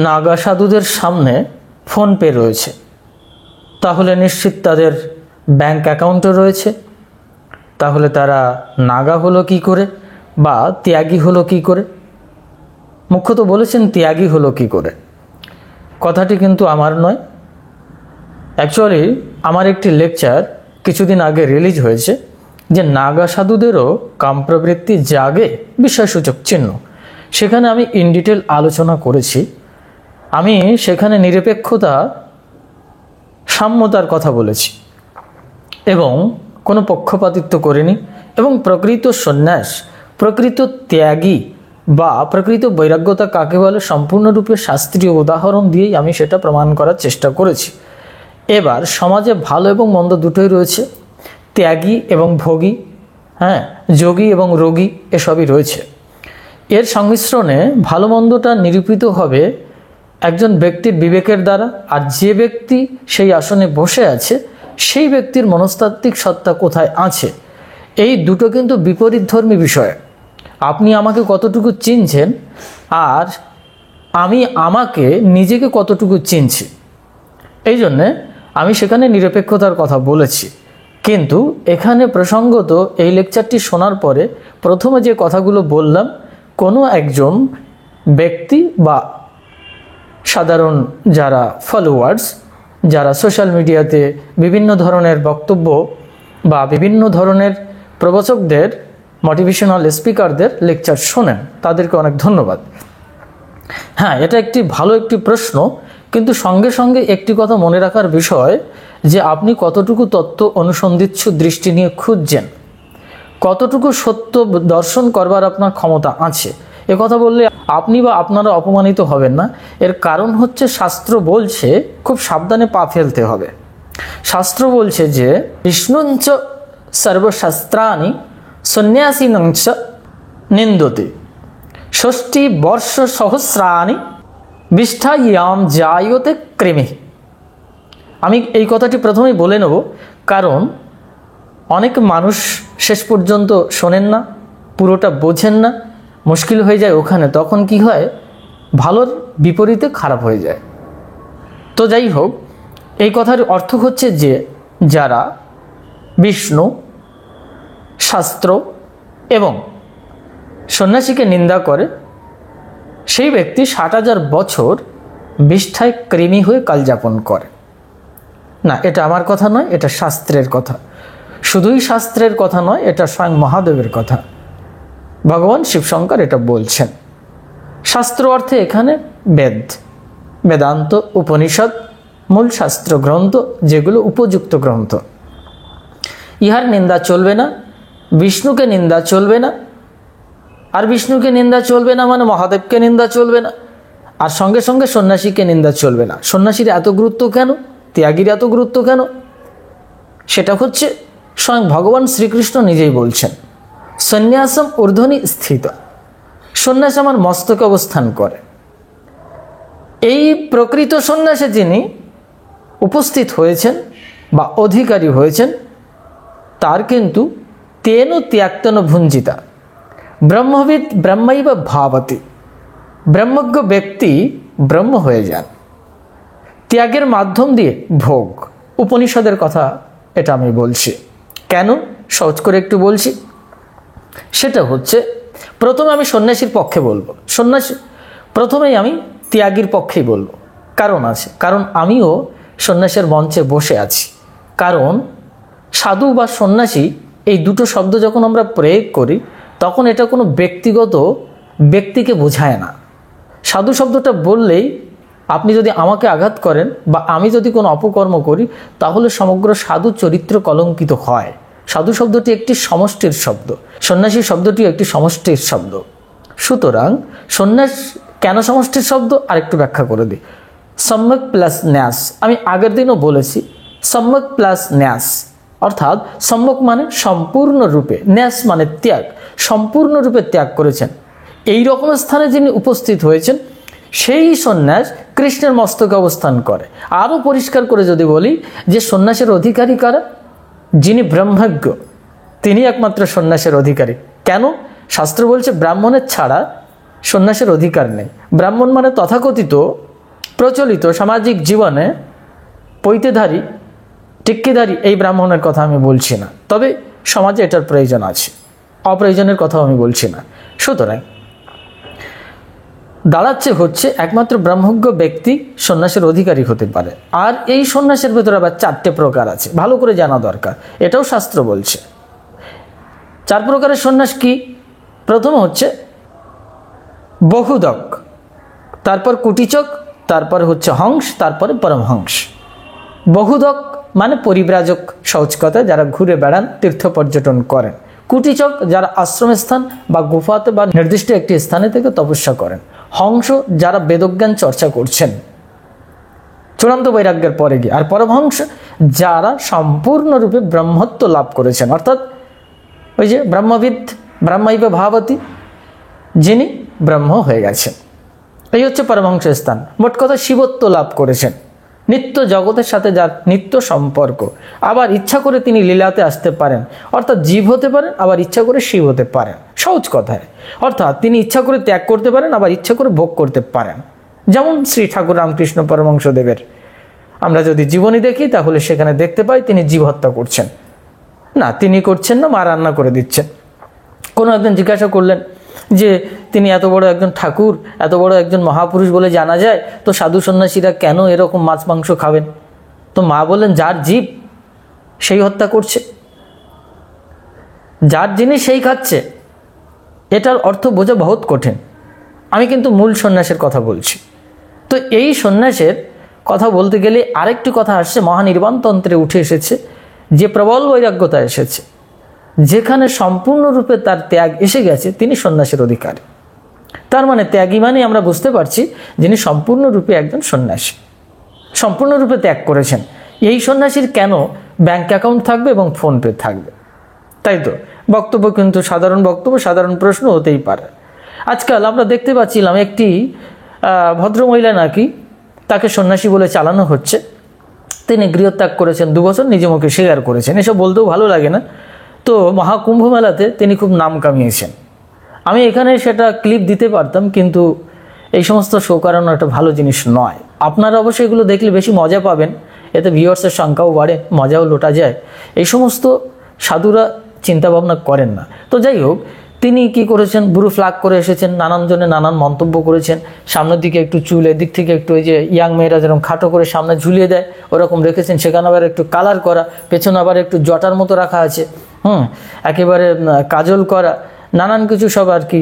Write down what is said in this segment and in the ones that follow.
নাগা সাধুদের সামনে ফোনপে রয়েছে, তাহলে নিশ্চিত তাদের ব্যাংক অ্যাকাউন্টও রয়েছে। তাহলে তারা নাগা হলো কি করে বা ত্যাগী হলো কি করে? মুখ্যত বলেছেন ত্যাগী হলো কি করে। কথাটি কিন্তু আমার নয়, অ্যাকচুয়ালি আমার একটি লেকচার কিছুদিন আগে রিলিজ হয়েছে যে নাগা সাধুদেরও কামপ্রবৃত্তি জাগে বিষয়সূচক চিহ্ন। সেখানে আমি ইন ডিটেল আলোচনা করেছি। আমি সেখানে নিরপেক্ষতা, সাম্যতার কথা বলেছি এবং কোনো পক্ষপাতিত্ব করিনি, এবং প্রকৃত সন্ন্যাস, প্রকৃত ত্যাগী বা প্রকৃত বৈরাগ্যতা কাকে বলে সম্পূর্ণরূপে শাস্ত্রীয় উদাহরণ দিয়েই আমি সেটা প্রমাণ করার চেষ্টা করেছি। এবার সমাজে ভালো এবং মন্দ দুটোই রয়েছে, ত্যাগী এবং ভোগী, যোগী এবং রোগী, এসবই রয়েছে। এর সংমিশ্রণে ভালো মন্দটা নিরূপিত হবে একজন ব্যক্তির বিবেকের দ্বারা, আর যে ব্যক্তি সেই আসনে বসে আছে সেই ব্যক্তির মনস্তাত্ত্বিক সত্তা কোথায় আছে। এই দুটো কিন্তু বিপরীতধর্মী বিষয়। আপনি আমাকে কতটুকু চিনছেন আর আমি আমাকে নিজেকে কতটুকু চিনছি, এই জন্যে আমি সেখানে নিরপেক্ষতার কথা বলেছি। কিন্তু এখানে প্রসঙ্গত এই লেকচারটি শোনার পরে প্রথমে যে কথাগুলো বললাম, কোনো একজন ব্যক্তি বা সাধারণ যারা ফলোয়ার্স, যারা সোশ্যাল মিডিয়াতে বিভিন্ন ধরনের বক্তব্য বা বিভিন্ন ধরনের প্রবচকদের, মোটিভেশনাল স্পিকারদের লেকচার শোনেন, তাদেরকে অনেক ধন্যবাদ। এটা একটি ভালো একটি প্রশ্ন, কিন্তু সঙ্গে সঙ্গে একটি কথা মনে রাখার বিষয় যে আপনি কতটুকু তত্ত্ব অনুসন্ধিৎসু দৃষ্টি নিয়ে খুঁজছেন, কতটুকু সত্য দর্শন করবার আপনার ক্ষমতা আছে। কথা বললে আপনি বা আপনারা অপমানিত হবেন না। এর কারণ হচ্ছে শাস্ত্র বলছে খুব সাবধানে পা ফেলতে হবে। শাস্ত্র বলছে যে বিষ্ণুঞ্চ সর্বশাস্ত্রাণি সন্ন্যাসিনঞ্চ নিন্দতি ষষ্ঠী বর্ষ সহস্রাণি বিষ্ঠায়াম জায়তে কৃমি। আমি এই কথাটি প্রথমেই বলে নেব, কারণ অনেক মানুষ শেষ পর্যন্ত শোনেন না, পুরোটা বোঝেন না, মুশকিল হয়ে যায় ওখানে। তখন কি হয়, ভালোর বিপরীতে খারাপ হয়ে যায়। তো যাই হোক, এই কথার অর্থ হচ্ছে যে যারা বিষ্ণু, শাস্ত্র এবং সন্ন্যাসীকে নিন্দা করে সেই ব্যক্তি 60,000 বছর বিষ্ঠায় কৃমি হয়ে কালযাপন করে। না, এটা আমার কথা নয়, এটা শাস্ত্রের কথা। শুধুই শাস্ত্রের কথা নয়, এটা স্বয়ং মহাদেবের কথা। ভগবান শিবশঙ্কর এটা বলছেন। শাস্ত্র অর্থে এখানে বেদ, বেদান্ত, উপনিষদ, মূল শাস্ত্র গ্রন্থ, যেগুলো উপযুক্ত গ্রন্থ। ইহার নিন্দা চলবে না, বিষ্ণুকে নিন্দা চলবে না। আর বিষ্ণুকে নিন্দা চলবে না মানে মহাদেবকে নিন্দা চলবে না, আর সঙ্গে সঙ্গে সন্ন্যাসীকে নিন্দা চলবে না। সন্ন্যাসীর এত গুরুত্ব কেন, ত্যাগীর এত গুরুত্ব কেন? সেটা হচ্ছে স্বয়ং ভগবান শ্রীকৃষ্ণ নিজেই বলছেন, সন্ন্যাসম ঊর্ধ্বনি স্থিত। সন্ন্যাস আমার মস্তকে অবস্থান করে। এই প্রকৃত সন্ন্যাসে যিনি উপস্থিত হয়েছেন বা অধিকারী হয়েছেন, তার কিন্তু তেন ত্যাক্তন ভুঞ্জিতা ব্রহ্মবিদ ব্রহ্মৈব ভাবতি। ব্রহ্মজ্ঞ ব্যক্তি ব্রহ্ম হয়ে যান ত্যাগের মাধ্যম দিয়ে। ভোগ, উপনিষদের কথা এটা আমি বলছি। কেন, সহজ করে একটু বলছি। সেটা হচ্ছে, প্রথমে আমি সন্ন্যাসীর পক্ষে বলবো, প্রথমেই আমি ত্যাগীর পক্ষেই বলবো। কারণ আছে, কারণ আমিও সন্ন্যাসের মঞ্চে বসে আছি। কারণ সাধু বা সন্ন্যাসী এই দুটো শব্দ যখন আমরা প্রয়োগ করি, তখন এটা কোনো ব্যক্তিকে বোঝায় না। সাধু শব্দটা বললেই আপনি যদি আমাকে আঘাত করেন বা আমি যদি কোনো অপকর্ম করি, তাহলে সমগ্র সাধু চরিত্র কলঙ্কিত হয়। সাধু শব্দটি একটি সমষ্টির শব্দ, সন্ন্যাসী শব্দটি একটি সমষ্টির শব্দ। সুতরাং সন্ন্যাস কেন সমষ্টির শব্দ আরেকটু ব্যাখ্যা করে দিই। সম্যক প্লাস ন্যাস, আমি আগের দিনও বলেছি, সম্যক প্লাস ন্যাস অর্থাৎ সম্যক মানে সম্পূর্ণরূপে, ন্যাস মানে ত্যাগ, সম্পূর্ণরূপে ত্যাগ করেছেন। এই রকম স্থানে যিনি উপস্থিত হয়েছেন, সেই সন্ন্যাস কৃষ্ণের মস্তকে অবস্থান করে। আরও পরিষ্কার করে যদি বলি যে সন্ন্যাসের অধিকারী কারা, যিনি ব্রহ্মজ্ঞ তিনি একমাত্র সন্ন্যাসের অধিকারী। কেন? শাস্ত্র বলছে ব্রাহ্মণের ছাড়া সন্ন্যাসের অধিকার নেই। ব্রাহ্মণ মানে তথাকথিত প্রচলিত সামাজিক জীবনে পৈতেধারী টিক্কিধারী এই ব্রাহ্মণের কথা আমি বলছি না, তবে সমাজে এটার প্রয়োজন আছে, অপ্রয়োজনের কথাও আমি বলছি না। সুতরাং দাঁড়াচ্ছে হচ্ছে একমাত্র ব্রহ্মজ্ঞ ব্যক্তি সন্ন্যাসের অধিকারী হতে পারে। আর এই সন্ন্যাসের ভেতরে আবার 4টে প্রকার আছে, ভালো করে জানা দরকার, এটাও শাস্ত্র বলছে। 4 প্রকারের সন্ন্যাস কি? প্রথম হচ্ছে বহুদক, তারপর কুটিচক, তারপর হচ্ছে হংস, তারপরে পরমহংস। বহুদক মানে পরিব্রাজক, সহজ কথা, যারা ঘুরে বেড়ান, তীর্থ পর্যটন করেন। কুটিচক যারা আশ্রম স্থান বা গুফাতে বা নির্দিষ্ট একটি স্থানে থেকে তপস্যা করেন। হংস যারা বেদজ্ঞান চর্চা করছেন চূড়ান্ত বৈরাগ্যের পরে গিয়ে। আর পরমহংস যারা সম্পূর্ণরূপে ব্রহ্মত্ব লাভ করেছেন, অর্থাৎ ওই যে ব্রহ্মবিদ, ব্রহ্মৈব ভাবতি, যিনি ব্রহ্ম হয়ে গেছেন, এই হচ্ছে পরমহংস স্থান। মোট কথা শিবত্ব লাভ করেছেন, নিত্য জগতের সাথে যার নিত্য সম্পর্ক। আবার ইচ্ছা করে তিনি লীলাতে আসতে পারেন, অর্থাৎ জীব হতে পারেন, আবার ইচ্ছা করে শিব হতে পারেন, সহজ কথায়। অর্থাৎ তিনি ইচ্ছা করে ত্যাগ করতে পারেন, আবার ইচ্ছা করে ভোগ করতে পারেন। যেমন শ্রী ঠাকুর রামকৃষ্ণ পরমহংসদেবের আমরা যদি জীবনী দেখি তাহলে সেখানে দেখতে পাই তিনি জীব হত্যা করছেন না, তিনি করছেন না, মা রান্না করে দিচ্ছেন। কোনো একজন জিজ্ঞাসা করলেন যে তিনি এত বড় একজন ঠাকুর, এত বড় একজন মহাপুরুষ বলে জানা যায়, তো সাধু সন্ন্যাসীরা কেন এরকম মাছ মাংস খাবেন? তো মা বললেন, যার জীব সেই হত্যা করছে, যার জিনিস সেই খাচ্ছে। এটার অর্থ বোঝা বহুত কঠিন। আমি কিন্তু মূল সন্ন্যাসের কথা বলছি। তো এই সন্ন্যাসের কথা বলতে গেলে আরেকটি কথা আসছে, মহানির্বাণতন্ত্রে উঠে এসেছে, যে প্রবল বৈরাগ্যতা এসেছে, যেখানে সম্পূর্ণরূপে তার ত্যাগ এসে গেছে, তিনি সন্ন্যাসের অধিকারী। তার মানে ত্যাগী মানে আমরা বুঝতে পারছি যিনি সম্পূর্ণরূপে একজন সন্ন্যাসী, সম্পূর্ণরূপে ত্যাগ করেছেন। এই সন্ন্যাসীর কেন ব্যাংক অ্যাকাউন্ট থাকবে এবং ফোনপে থাকবে? তাই তো বক্তব্য কিন্তু সাধারণ বক্তব্য, সাধারণ প্রশ্ন হতেই পারে। আজকাল আমরা দেখতে পাচ্ছিলাম একটি ভদ্রমহিলা নাকি তাকে সন্ন্যাসী বলে চালানো হচ্ছে, তিনি গৃহত্যাগ করেছেন 2 বছর, নিজে মুখে স্বীকার করেছেন। এসব বলতেও ভালো লাগে না। তো মহাকুম্ভ মেলাতে তিনি খুব নাম কামিয়েছেন। আমি এখানে সেটা ক্লিপ দিতে পারতাম, কিন্তু এই সমস্ত শো করানো একটা ভালো জিনিস নয়। আপনারা অবশ্যই এগুলো দেখলে বেশি মজা পাবেন, এতে ভিউয়ার্সের সংখ্যাও বাড়ে, মজাও লোটা যায়। এই সমস্ত সাধুরা চিন্তা ভাবনা করেন না। তো যাই হোক, তিনি কি করেছেন, বুড়ো ফ্লাগ করে এসেছেন, নানান জনে নানান মন্তব্য করেছেন। সামনের দিকে একটু চুল, এদিক থেকে একটু ওই যে ইয়াং মেয়েরা যেরকম খাটো করে সামনে ঝুলিয়ে দেয় ওরকম রেখেছেন, সেখানে আবার একটু কালার করা, পেছনে আবার একটু জটার মতো রাখা আছে, একেবারে কাজল করা, নানান কিছু সব আর কি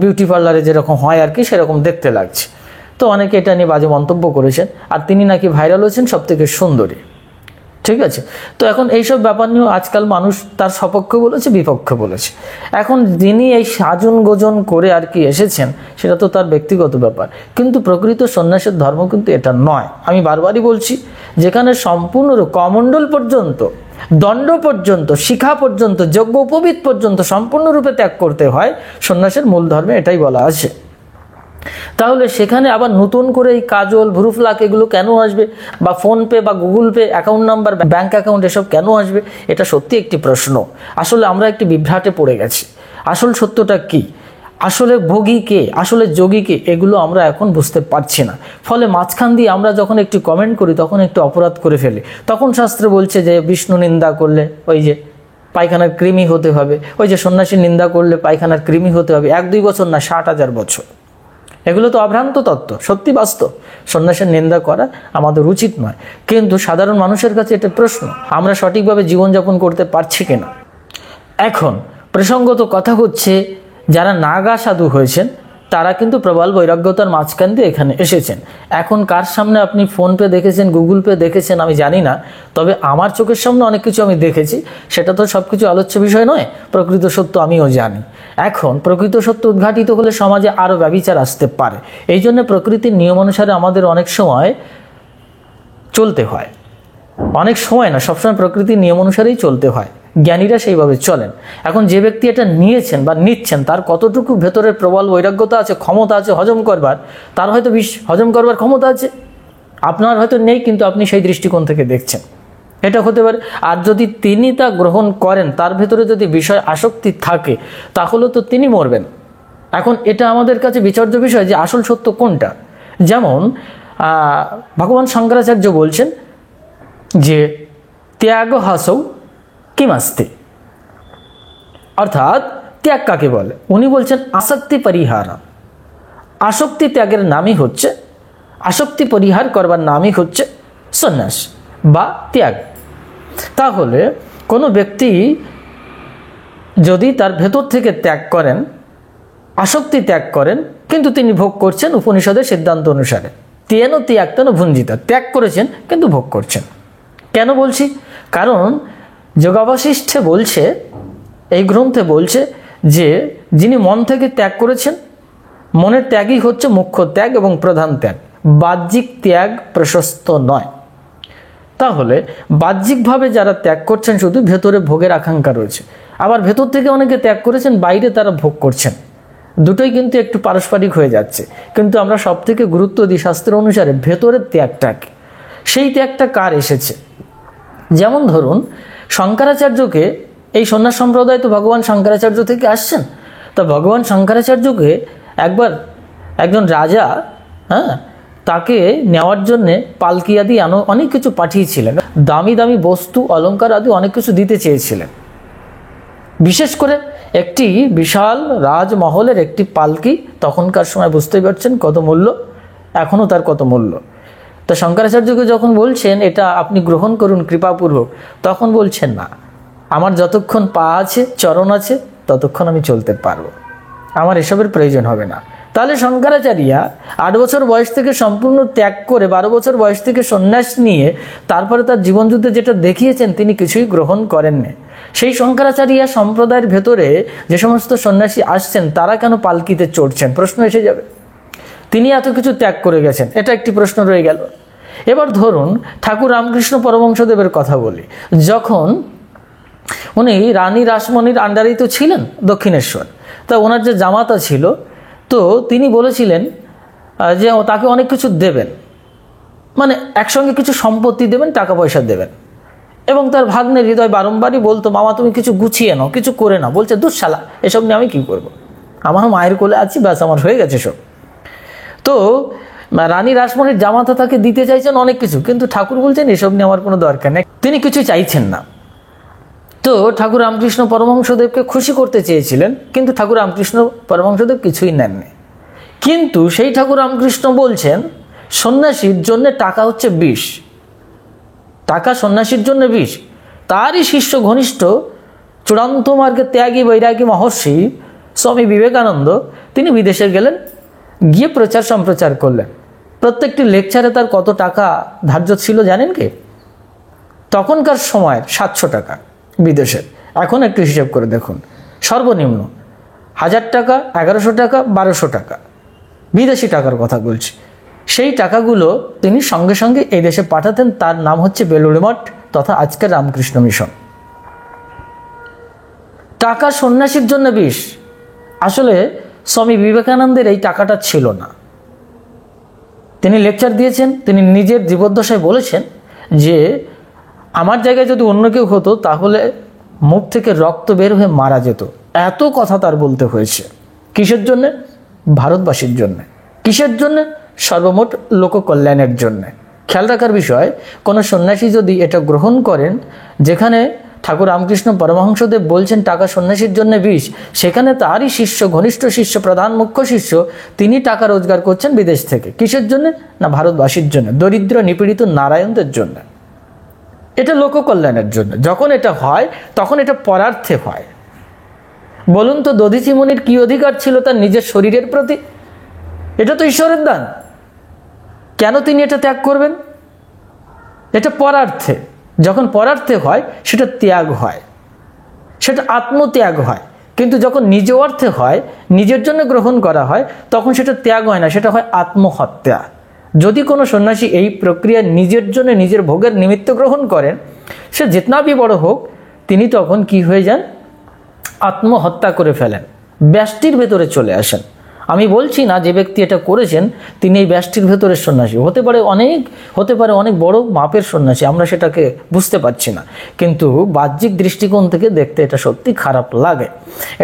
বিউটি পার্লারে যেরকম হয় আর কি সেরকম দেখতে লাগছে। তো অনেকে এটা নিয়ে বাজে মন্তব্য করেছেন। আর তিনি নাকি ভাইরাল হয়েছেন সব থেকে সুন্দরী, ঠিক আছে। তো এখন এইসব ব্যাপার নিয়েও আজকাল মানুষ তার সপক্ষে বলেছে, বিপক্ষে বলেছে। এখন যিনি এই সাজন গোজন করে আর কি এসেছেন সেটা তো তার ব্যক্তিগত ব্যাপার, কিন্তু প্রকৃত সন্ন্যাসের ধর্ম কিন্তু এটা নয়। আমি বারবারই বলছি, যেখানে সম্পূর্ণ কমণ্ডল পর্যন্ত, দণ্ড পর্যন্ত, শিখা পর্যন্ত, যজ্ঞ উপবিদ পর্যন্ত সম্পূর্ণরূপে ত্যাগ করতে হয়, সন্ন্যাসের মূল ধর্মে এটাই বলা আছে। তাহলে সেখানে আবার নতুন করে এই কাজল, ভ্রুফ্লাক এগুলো কেন আসবে? বা ফোনপে বা Google pay, account number, bank account, এসব কেন আসবে? এটা সত্যি একটি প্রশ্ন। আসলে আমরা একটি বিভ্রাটে পড়ে গেছি। আসল সত্যটা কি, আসলে ভোগী কে, আসলে যোগী কে, এগুলো আমরা এখন বুঝতে পারছি না। ফলে মাঝখান দিয়ে আমরা যখন একটু কমেন্ট করি তখন একটু অপরাধ করে ফেলি। তখন শাস্ত্রে বলছে যে বিষ্ণু নিন্দা করলে ওই যে পায়খানার কৃমি হতে হবে, ওই যে সন্ন্যাসীর নিন্দা করলে পায়খানার কৃমি হতে হবে, 1-2 বছর না, 60,000 বছর। এগুলো তো অভ্রান্ত তত্ত্ব, সত্যি বাস্তব। সন্ন্যাসের নিন্দা করা আমাদের উচিত নয়, কিন্তু সাধারণ মানুষের কাছে এটা প্রশ্ন, আমরা সঠিকভাবে জীবনযাপন করতে পারছি কিনা। এখন প্রসঙ্গত কথা হচ্ছে, যারা নাগা সাধু হয়েছেন তারা কিন্তু প্রবল বৈরাগ্যতার মাঝখান দিয়ে এখানে এসেছেন। এখন কার সামনে আপনি ফোনপে দেখেছেন, গুগল পে দেখেছেন আমি জানি না, তবে আমার চোখের সামনে অনেক কিছু আমি দেখেছি। সেটা তো সব কিছু আলোচ্য বিষয় নয়, প্রকৃত সত্য আমিও জানি। এখন প্রকৃত সত্য উদ্ঘাটিত হলে সমাজে আরও ব্যভিচার আসতে পারে। এই জন্য প্রকৃতির নিয়ম অনুসারে আমাদের অনেক সময় চলতে হয়, অনেক সময় না, সবসময় প্রকৃতির নিয়ম অনুসারেই চলতে হয়। জ্ঞানীরা সেইভাবে চলেন। এখন যে ব্যক্তি এটা নিয়েছেন বা নিচ্ছেন, তার কতটুকু ভেতরের প্রবল বৈরাগ্যতা আছে, ক্ষমতা আছে হজম করবার, তার হয়তো হজম করবার ক্ষমতা আছে, আপনার হয়তো নেই, কিন্তু আপনি সেই দৃষ্টিকোণ থেকে দেখছেন, এটা হতে পারে। আর যদি তিনি তা গ্রহণ করেন, তার ভেতরে যদি বিষয় আসক্তি থাকে, তাহলে তো তিনি মরবেন, এখন এটা আমাদের কাছে বিচার্য বিষয় যে আসল সত্য কোনটা। যেমন ভগবান শঙ্করাচার্য বলছেন যে ত্যাগ হাসৌ কিমাস্তি, অর্থাৎ ত্যাগ কাকে বলে। উনি বলছেন আসক্তি পরিহারা। আসক্তি ত্যাগের নামই হচ্ছে, আসক্তি পরিহার করবার নামই হচ্ছে সন্ন্যাস বা ত্যাগ। তাহলে কোনো ব্যক্তি যদি তার ভেতর থেকে ত্যাগ করেন, আসক্তি ত্যাগ করেন, কিন্তু তিনি ভোগ করছেন উপনিষদের সিদ্ধান্ত অনুসারে, তেন ত্যাগতেন ভুঞ্জিতা, ত্যাগ করেছেন কিন্তু ভোগ করছেন। কেন বলছি? কারণ যোগাবশিষ্ঠে বলছে, এই গ্রন্থে বলছে যে যিনি মন থেকে ত্যাগ করেছেন, মনের ত্যাগই হচ্ছে মুখ্য ত্যাগ এবং প্রধান ত্যাগ, বাহ্যিক ত্যাগ প্রশস্ত নয়। তাহলে বাহ্যিকভাবে যারা ত্যাগ করছেন শুধু ভেতরে ভোগের আকাঙ্ক্ষা রয়েছে, আবার ভেতর থেকে অনেকে ত্যাগ করেছেন, বাইরে তারা ভোগ করছেন। দুটোই কিন্তু একটু পারস্পরিক হয়ে যাচ্ছে। কিন্তু আমরা সব থেকে গুরুত্ব দিই শাস্ত্র অনুসারে ভেতরের ত্যাগটাকে। সেই ত্যাগটা কার এসেছে? যেমন ধরুন শঙ্করাচার্যকে, এই সন্ন্যাস সম্প্রদায় তো ভগবান শঙ্করাচার্য থেকে আসছেন। তা ভগবান শঙ্করাচার্যকে একবার একজন রাজা তাকে নেওয়ার জন্যে পালকি আদি অনেক কিছু পাঠিয়েছিলেন, দামি দামি বস্তু অলংকার আদি অনেক কিছু দিতে চেয়েছিলেন। বিশেষ করে একটি বিশাল রাজমহলের একটি পালকি, তখনকার সময় বুঝতেই পারছেন কত মূল্য, এখনও তার কত মূল্য। তো শঙ্করাচার্যকে যখন বলছেন এটা আপনি গ্রহণ করুন কৃপাপূর্বক, তখন বলছেন না, আমার যতক্ষণ পা আছে, চরণ আছে, ততক্ষণ আমি চলতে পারবো, আমার এসবের প্রয়োজন হবে না। তাহলে শঙ্করাচার্যা 8 বছর বয়স থেকে সম্পূর্ণ ত্যাগ করে 12 বছর বয়স থেকে সন্ন্যাস নিয়ে তারপরে তার জীবনযুদ্ধে যেটা দেখিয়েছেন তিনি কিছুই গ্রহণ করেননি। সেই শঙ্করাচার্য সম্প্রদায়ের ভেতরে যে সমস্ত সন্ন্যাসী আসছেন তারা কেন পালকিতে চড়ছেন? প্রশ্ন এসে যাবে। তিনি এত কিছু ত্যাগ করে গেছেন, এটা একটি প্রশ্ন রয়ে গেল। এবার ধরুন ঠাকুর রামকৃষ্ণ পরমহংসদেবের কথা বলি। যখন উনি রানী রাসমণির আন্ডারেই তো ছিলেন দক্ষিণেশ্বর, তা ওনার যে জামাতা ছিল, তো তিনি বলেছিলেন যে তাকে অনেক কিছু দেবেন, মানে একসঙ্গে কিছু সম্পত্তি দেবেন, টাকা পয়সা দেবেন। এবং তার ভাগ্নের হৃদয় বারংবারই বলতো, মামা তুমি কিছু গুছিয়ে নাও, কিছু করে নাও। বলছে দুঃশালা, এসব নিয়ে আমি কী করব, আমার মায়ের কোলে আছি, ব্যাস আমার হয়ে গেছে সব। তো রানী রাসমণির জামাতা তাকে দিতে চাইছেন অনেক কিছু, কিন্তু ঠাকুর বলছেন এসব নিয়ে আমার কোনো দরকার নেই, তিনি কিছু চাইছেন না। তো ঠাকুর রামকৃষ্ণ পরমহংসদেবকে খুশি করতে চেয়েছিলেন, কিন্তু ঠাকুর রামকৃষ্ণ পরমহংসদেব কিছুই নেননি। কিন্তু সেই ঠাকুর রামকৃষ্ণ বলছেন সন্ন্যাসীর জন্য টাকা হচ্ছে বিষ, টাকা সন্ন্যাসীর জন্য বিষ। তারই শিষ্য ঘনিষ্ঠ চূড়ান্ত মার্গে ত্যাগী বৈরাগী মহর্ষি স্বামী বিবেকানন্দ, তিনি বিদেশে গেলেন, গিয়ে প্রচার সম্প্রচার করলেন। প্রত্যেকটি লেকচারে তার কত টাকা ধার্য ছিল জানেন কি? তখনকার সময়ের 700 টাকা বিদেশের। এখন একটু হিসাব করে দেখুন, সর্বনিম্ন 1000 টাকা, 1100 টাকা, 1200 টাকা, বিদেশি টাকার কথা বলছি। সেই টাকাগুলো তিনি সঙ্গে সঙ্গে এই দেশে পাঠাতেন। তার নাম হচ্ছে বেলুড়ে মঠ তথা আজকের রামকৃষ্ণ মিশন। টাকা সন্ন্যাসীর জন্য বিষ। আসলে স্বামী বিবেকানন্দের এই টাকাটা ছিল না। তিনি লেকচার দিয়েছেন, তিনি নিজের জীবদ্দশায় বলেছেন যে আমার জায়গায় যদি অন্য কেউ হতো তাহলে মুখ থেকে রক্ত বের হয়ে মারা যেত। এত কথা তার বলতে হয়েছে। কিসের জন্যে? ভারতবাসীর জন্যে। কিসের জন্যে? সর্বমোট লোককল্যাণের জন্যে। খেয়াল রাখার বিষয়, কোনো সন্ন্যাসী যদি এটা গ্রহণ করেন, যেখানে ঠাকুর রামকৃষ্ণ পরমহংসদেব বলছেন টাকা সন্ন্যাসীর জন্য বিষ, সেখানে তারই শিষ্য, ঘনিষ্ঠ শিষ্য, প্রধান মুখ্য শিষ্য, তিনি টাকা রোজগার করছেন বিদেশ থেকে। কিসের জন্য? না ভারতবাসীর জন্য, দরিদ্র নিপীড়িত নারায়ণদের জন্য। এটা লোককল্যাণের জন্য। যখন এটা হয় তখন এটা পরার্থে হয়। বলুন তো দধিচি মুনির কি অধিকার ছিল তার নিজের শরীরের প্রতি? এটা তো ঈশ্বরের দান, কেন তিনি এটা ত্যাগ করবেন? এটা পরার্থে। যখন পরার্থে হয় সেটা ত্যাগ হয়, সেটা আত্মত্যাগ হয়। কিন্তু যখন নিজ অর্থে হয়, নিজের জন্য গ্রহণ করা হয়, তখন সেটা ত্যাগ হয় না, সেটা হয় আত্মহত্যা। যদি কোনো সন্ন্যাসী এই প্রক্রিয়া নিজের জন্য, নিজের ভোগের নিমিত্ত গ্রহণ করেন, সে জিতনা भी বড় হোক, তিনি তখন কি হয়ে যান? আত্মহত্যা করে ফেলেন, ব্যষ্টির ভেতরে চলে আসেন। আমি বলছি না যে ব্যক্তি এটা করেছেন তিনি এই ব্যষ্টির ভেতরের সন্ন্যাসী, হতে পারে অনেক বড় মাপের সন্ন্যাসী, আমরা সেটাকে বুঝতে পারছি না, কিন্তু বাহ্যিক দৃষ্টিকোণ থেকে দেখতে এটা সত্যি খারাপ লাগে,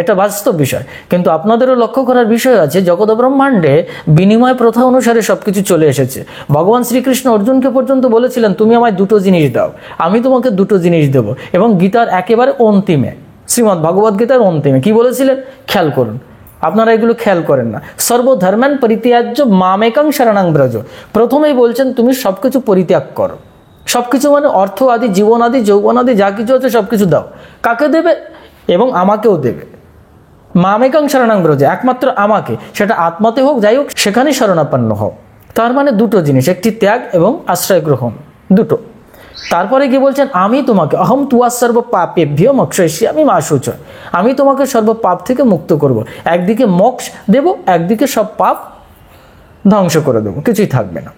এটা বাস্তব বিষয়। কিন্তু আপনাদেরও লক্ষ্য করার বিষয় আছে, জগৎ ব্রহ্মাণ্ডে বিনিময় প্রথা অনুসারে সবকিছু চলে এসেছে। ভগবান শ্রীকৃষ্ণ অর্জুনকে পর্যন্ত বলেছিলেন, তুমি আমায় দুটো জিনিস দাও, আমি তোমাকে দুটো জিনিস দেবো। এবং গীতার একেবারে অন্তিমে, শ্রীমদ্ ভগবদ গীতার অন্তিমে কি বলেছিলেন, খেয়াল করুন, আপনারা এগুলো খেয়াল করেন না। সর্বধর্মান পরিত্যাজ্য মামেকং শরণং ব্রজ। প্রথমেই বলছেন তুমি সবকিছু পরিত্যাগ করো, সবকিছু মানে অর্থ আদি, জীবন আদি, যৌবন আদি, যা কিছু আছে সবকিছু দাও। কাকে দেবে? এবং আমাকেও দেবে। মামেকং শরণং ব্রজ, একমাত্র আমাকে, সেটা আত্মাতে হোক যাই হোক সেখানেই শরণাপন্ন হও। তার মানে দুটো জিনিস, একটি ত্যাগ এবং আশ্রয় গ্রহণ, দুটো। তারপরে কি বলছেন, আমি তোমাকে অহম তুয়া সর্ব পাপেভ্যো মোক্ষয়িষ্যামি মা শুচয়, আমি তোমাকে সর্ব পাপ থেকে মুক্ত করব। একদিকে মোক্ষ দেব, একদিকে সব পাপ ধ্বংস করে দেবো, কিছুই থাকবে না।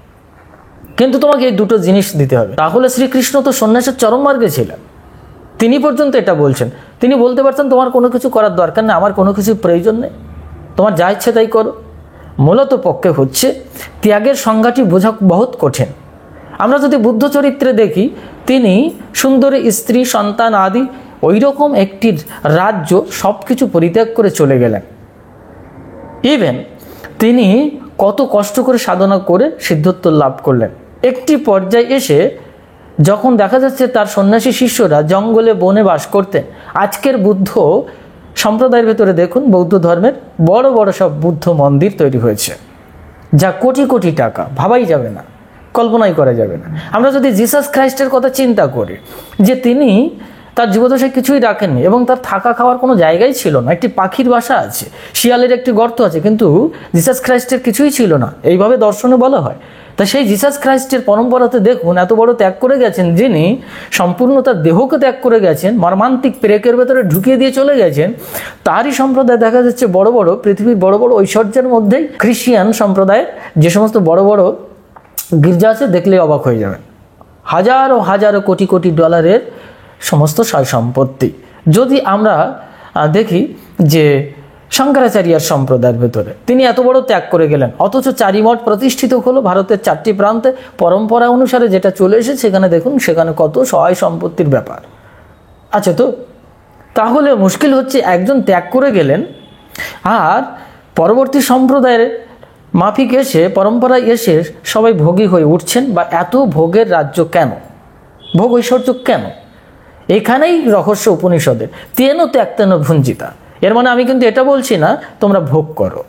কিন্তু তোমাকে এই দুটো জিনিস দিতে হবে। তাহলে শ্রীকৃষ্ণ তো সন্ন্যাসের চরম মার্গে ছিলেন, তিনি পর্যন্ত এটা বলছেন। তিনি বলতে পারতেন তোমার কোনো কিছু করার দরকার নেই, আমার কোনো কিছু প্রয়োজন নেই, তোমার যা ইচ্ছে তাই করো। মূলত পক্ষে হচ্ছে ত্যাগের সংজ্ঞাটি বোঝা বহুত কঠিন। আমরা যদি বুদ্ধ চরিত্রে দেখি, তিনি সুন্দরী স্ত্রী, সন্তান আদি ওই রকম একটি রাজ্য সব কিছু পরিত্যাগ করে চলে গেলেন। ইভেন তিনি কত কষ্ট করে সাধনা করে সিদ্ধত্ব লাভ করলেন। একটি পর্যায়ে এসে যখন দেখা যাচ্ছে তার সন্ন্যাসী শিষ্যরা জঙ্গলে বনে বাস করতেন, আজকের বুদ্ধ সম্প্রদায়ের ভেতরে দেখুন, বৌদ্ধ ধর্মের বড় বড় সব বুদ্ধ মন্দির তৈরি হয়েছে, যা কোটি কোটি টাকা, ভাবাই যাবে না, কল্পনাই করা যাবে না। আমরা যদি জিসাস খ্রাইস্টের কথা চিন্তা করি, যে তিনি তার জীবদশায় কিছুই রাখেননি এবং তার থাকা খাওয়ার কোনো জায়গাই ছিল না, একটি পাখির বাসা আছে, শিয়ালের একটি গর্ত আছে, কিন্তু জিসাস খ্রাইস্টের কিছুই ছিল না, এইভাবে দর্শনে বলা হয়। তা সেই জিসাস খ্রাইস্টের পরম্পরাতে দেখুন, এত বড় ত্যাগ করে গেছেন, যিনি সম্পূর্ণ তার দেহকে ত্যাগ করে গেছেন, মর্মান্তিক পেরেকের ভেতরে ঢুকিয়ে দিয়ে চলে গেছেন। তারই সম্প্রদায় দেখা যাচ্ছে বড় বড়, পৃথিবীর বড় বড় ঐশ্বর্যের মধ্যেই খ্রিস্টিয়ান সম্প্রদায়ের যে সমস্ত বড় বড় গির্জা আছে, দেখলেই অবাক হয়ে যাবেন, হাজারো হাজারো কোটি কোটি ডলারের সমস্ত সয় সম্পত্তি। যদি আমরা দেখি যে শঙ্করাচার্যের সম্প্রদায়ের ভেতরে তিনি এত বড় ত্যাগ করে গেলেন, অথচ চারি মঠ প্রতিষ্ঠিত হলো ভারতের 4টি প্রান্তে, পরম্পরা অনুসারে যেটা চলে এসেছে, সেখানে দেখুন সেখানে কত সহায় সম্পত্তির ব্যাপার আছে। তো তাহলে মুশকিল হচ্ছে, একজন ত্যাগ করে গেলেন আর পরবর্তী সম্প্রদায়ের মাফিক এসে, পরম্পরায় এসে সবাই ভোগী হয়ে উঠছেন। বা এত ভোগের রাজ্য কেন, ভোগ ঐশ্বর্য কেন? এখানেই রহস্য উপনিষদের, তেন ত্যাক্তেন ভুঞ্জিতা। এর মানে আমি কিন্তু এটা বলছি না তোমরা ভোগ করো।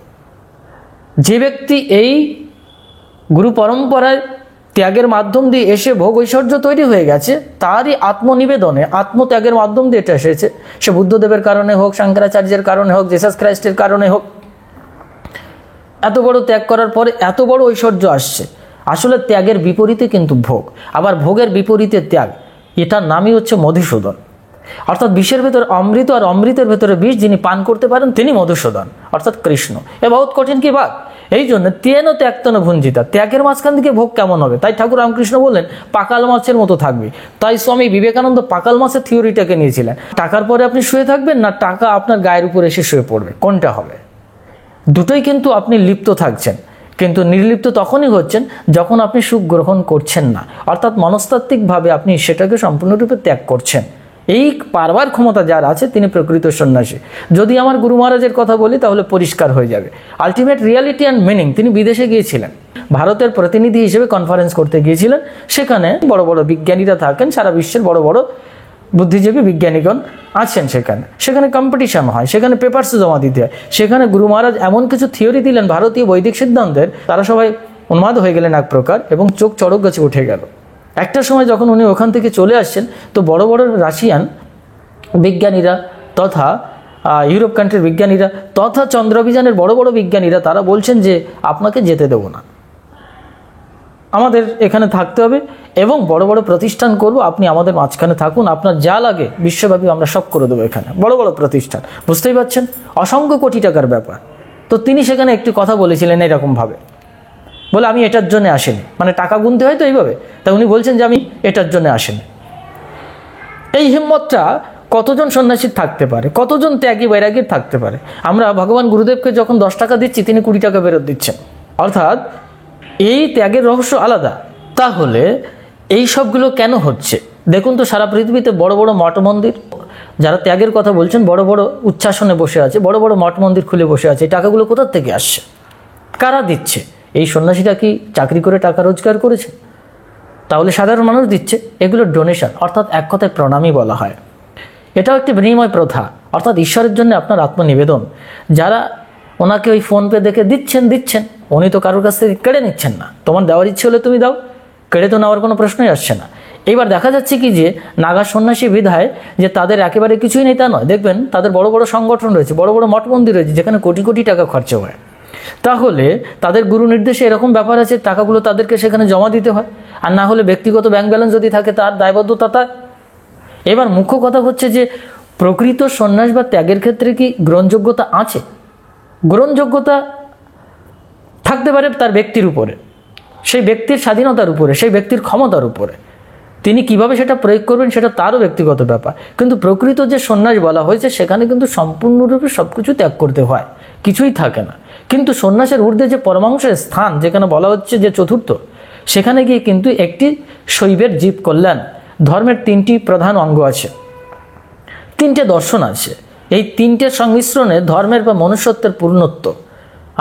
যে ব্যক্তি এই গুরু পরম্পরায় ত্যাগের মাধ্যম দিয়ে এসে ভোগ ঐশ্বর্য তৈরি হয়ে গেছে, তারই আত্মনিবেদনে, আত্মত্যাগের মাধ্যম দিয়ে এটা এসেছে, সে বুদ্ধদেবের কারণে হোক, শঙ্করাচার্যের কারণে হোক, জিসাস খ্রাইস্টের কারণে হোক, এত বড় ত্যাগ করার পরে এত বড় ঐশ্বর্য আসছে। আসলে ত্যাগের বিপরীতে কিন্তু ভোগ, আবার ভোগের বিপরীতে ত্যাগ, এটার নামই হচ্ছে মধুসূদন। অর্থাৎ বিষের ভেতরে অমৃত আর অমৃতের ভেতরে বিষ যিনি পান করতে পারেন তিনি মধুসূদন, অর্থাৎ কৃষ্ণ। এ বহুত কঠিন কি বাদ। এই জন্য তেন ত্যাক্তন ভুঞ্জিতা, ত্যাগের মাঝখান থেকে ভোগ কেমন হবে? তাই ঠাকুর রামকৃষ্ণ বললেন পাকাল মাছের মতো থাকবে। তাই স্বামী বিবেকানন্দ পাকাল মাছের থিওরিটাকে নিয়েছিলেন। টাকার পরে আপনি শুয়ে থাকবেন, না টাকা আপনার গায়ের উপরে এসে শুয়ে পড়বে, কোনটা হবে? দুটোই কিন্তু আপনি লিপ্ত থাকছেন, কিন্তু নির্লিপ্ত তখনই হচ্ছেন যখন আপনি সুখ গ্রহণ করছেন না, অর্থাৎ মনস্তাত্ত্বিকভাবে আপনি সেটাকে সম্পূর্ণরূপে ত্যাগ করছেন। এই পারবার ক্ষমতা যার আছে তিনি প্রকৃত সন্ন্যাসী। যদি আমার গুরু মহারাজের কথা বলি তাহলে পরিষ্কার হয়ে যাবে। আলটিমেট রিয়ালিটি অ্যান্ড মিনিং, তিনি বিদেশে গিয়েছিলেন, ভারতের প্রতিনিধি হিসেবে কনফারেন্স করতে গিয়েছিলেন। সেখানে বড় বড় বিজ্ঞানীরা থাকেন, সারা বিশ্বের বড় বড় বুদ্ধিজীবী বিজ্ঞানীগণ আছেন। সেখানে কম্পিটিশন হয়, সেখানে পেপারস জমা দিতে হয়। সেখানে গুরু মহারাজ এমন কিছু থিওরি দিলেন ভারতীয় বৈদিক সিদ্ধান্তের, তারা সবাই উন্মাদ হয়ে গেলেন এক প্রকার, এবং চোখ চড়ক গাছে উঠে গেল। একটা সময় যখন উনি ওখান থেকে চলে আসছেন, তো বড় বড় রাশিয়ান বিজ্ঞানীরা তথা ইউরোপ কান্ট্রির বিজ্ঞানীরা তথা চন্দ্রাভিযানের বড় বড় বিজ্ঞানীরা তারা বলছেন যে আপনাকে যেতে দেব না, আমাদের এখানে থাকতে হবে এবং বড় বড় প্রতিষ্ঠান করব, আপনি আমাদের মাঝখানে থাকুন, আপনার যা লাগে বিশ্বব্যাপী আমরা সব করে দেবো। এখানে বড় বড় প্রতিষ্ঠান, বুঝতেই পারছেন, অসংখ্য কোটি টাকার ব্যাপার। তো তিনি সেখানে একটি কথা বলেছিলেন এরকমভাবে, বলে আমি এটার জন্য আসিনি, মানে টাকা গুনতে হয় তো এইভাবে, তাই উনি বলছেন যে আমি এটার জন্য আসিনি। এই হিম্মতটা কতজন সন্ন্যাসীর থাকতে পারে, কতজন ত্যাগী বৈরাগীর থাকতে পারে? আমরা ভগবান গুরুদেবকে যখন 10 টাকা দিচ্ছি, তিনি 20 টাকা ফেরত দিচ্ছেন। অর্থাৎ এই ত্যাগের রহস্য আলাদা। তাহলে এই সবগুলো কেন হচ্ছে? দেখুন তো, সারা পৃথিবীতে বড় বড় মঠ মন্দির, যারা ত্যাগের কথা বলছেন, বড় বড় উচ্ছ্বাসনে বসে আছে, বড় বড় মঠ মন্দির খুলে বসে আছে। এই টাকাগুলো কোথা থেকে আসছে? কারা দিচ্ছে? এই সন্ন্যাসীরা কি চাকরি করে টাকা রোজগার করেছে? তাহলে সাধারণ মানুষ দিচ্ছে। এগুলো ডোনেশন, অর্থাৎ এক কথায় প্রণামী বলা হয়। এটাও একটি বিনিময় প্রথা, অর্থাৎ ঈশ্বরের জন্য আপনার আত্মনিবেদন। যারা ওনাকে ওই ফোনপে দেখে দিচ্ছেন, উনি তো কারোর কাছ থেকে কেড়ে নিচ্ছেন না। তোমার দেওয়ার ইচ্ছে হলে তুমি দাও, কেড়ে তো নেওয়ার কোনো প্রশ্নই আসছে না। এইবার দেখা যাচ্ছে কি যে নাগা সন্ন্যাসী বিধায় যে তাদের একেবারে কিছুই নেই তা নয়। দেখবেন তাদের বড় বড় সংগঠন রয়েছে, বড় বড় মঠ মন্দির রয়েছে, যেখানে কোটি কোটি টাকা খরচ হয়। তাহলে তাদের গুরু নির্দেশে এরকম ব্যাপার আছে, টাকাগুলো তাদেরকে সেখানে জমা দিতে হয়। আর না হলে ব্যক্তিগত ব্যাংক ব্যালেন্স যদি থাকে, তার দায়বদ্ধতা তার। এবার মুখ্য কথা হচ্ছে যে প্রকৃত সন্ন্যাস বা ত্যাগের ক্ষেত্রে কি গ্রহণযোগ্যতা আছে? গ্রহণযোগ্যতা থাকতে পারে তার ব্যক্তির উপরে, সেই ব্যক্তির স্বাধীনতার উপরে, সেই ব্যক্তির ক্ষমতার উপরে। তিনি কিভাবে সেটা প্রয়োগ করবেন সেটা তারও ব্যক্তিগত ব্যাপার। কিন্তু প্রকৃত যে সন্ন্যাস বলা হয়েছে, সেখানে কিন্তু সম্পূর্ণরূপে সব কিছু ত্যাগ করতে হয়, কিছুই থাকে না। কিন্তু সন্ন্যাসের ঊর্ধ্বে যে পরমাংশের স্থান, যেখানে বলা হচ্ছে যে চতুর্থ, সেখানে গিয়ে কিন্তু একটি শৈবের জীব কল্যাণ। ধর্মের 3টি প্রধান অঙ্গ আছে, 3টে দর্শন আছে। এই 3টের সংমিশ্রণে ধর্মের বা মনুষ্যত্বের পূর্ণত্ব।